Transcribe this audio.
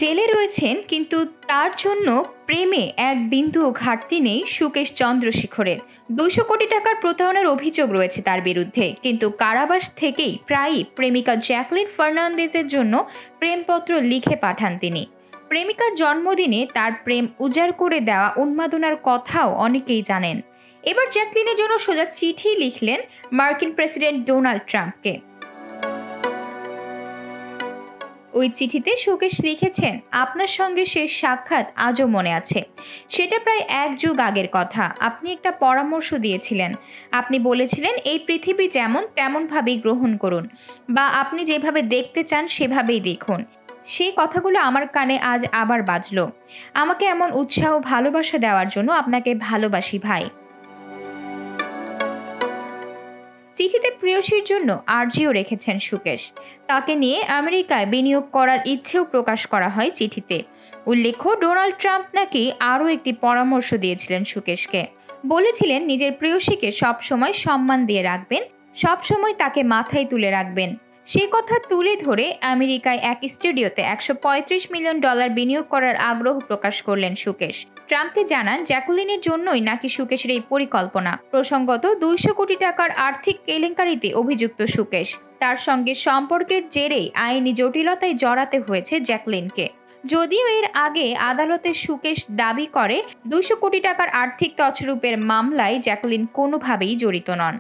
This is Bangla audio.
জেলে রয়েছেন, কিন্তু তার জন্য প্রেমে এক বিন্দুও ঘাটতি নেই সুকেশ চন্দ্রশেখরের। ২০০ কোটি টাকার প্রতারণার অভিযোগ রয়েছে তার বিরুদ্ধে, কিন্তু কারাবাস থেকেই প্রায়ই প্রেমিকা জ্যাকলিন ফার্নান্দেজের জন্য প্রেমপত্র লিখে পাঠান তিনি। প্রেমিকার জন্মদিনে তার প্রেম উজাড় করে দেওয়া উন্মাদনার কথাও অনেকেই জানেন। এবার জ্যাকলিনের জন্য সোজা চিঠি লিখলেন মার্কিন প্রেসিডেন্ট ডোনাল্ড ট্রাম্পকে। ওই চিঠিতে সুকেশ লিখেছেন, আপনার সঙ্গে শেষ সাক্ষাৎ আজও মনে আছে। সেটা প্রায় ১ যুগ আগের কথা। আপনি একটা পরামর্শ দিয়েছিলেন। আপনি বলেছিলেন এই পৃথিবী যেমন তেমনভাবেই গ্রহণ করুন, বা আপনি যেভাবে দেখতে চান সেভাবেই দেখুন। সেই কথাগুলো আমার কানে আজ আবার বাজলো। আমাকে এমন উৎসাহ ভালোবাসা দেওয়ার জন্য আপনাকে ভালোবাসি ভাই। চিঠিতে প্রেয়সীর জন্য আর্জিও রেখেছেন সুকেশ। তাকে নিয়ে আমেরিকায় বিনিয়োগ করার ইচ্ছেও প্রকাশ করা হয় চিঠিতে। উল্লেখ্য, ডোনাল্ড ট্রাম্প নাকি আরও একটি পরামর্শ দিয়েছিলেন সুকেশকে। বলেছিলেন নিজের প্রেয়সীকে সবসময় সম্মান দিয়ে রাখবেন, সবসময় তাকে মাথায় তুলে রাখবেন। সে কথা তুলে ধরে আমেরিকায় এক স্টুডিওতে $১৩৫ মিলিয়ন বিনিয়োগ করার আগ্রহ প্রকাশ করলেন সুকেশ। ট্রাম্পকে জানান জ্যাকুলিনের জন্যই নাকি সুকেশের এই পরিকল্পনা। প্রসঙ্গত, ২০০ কোটি টাকার আর্থিক কেলেঙ্কারিতে অভিযুক্ত সুকেশ। তার সঙ্গে সম্পর্কের জেরেই আইনি জটিলতায় জড়াতে হয়েছে জ্যাকলিনকে। যদিও এর আগে আদালতে সুকেশ দাবি করে ২০০ কোটি টাকার আর্থিক তছরূপের মামলায় জ্যাকুলিন কোনোভাবেই জড়িত নন।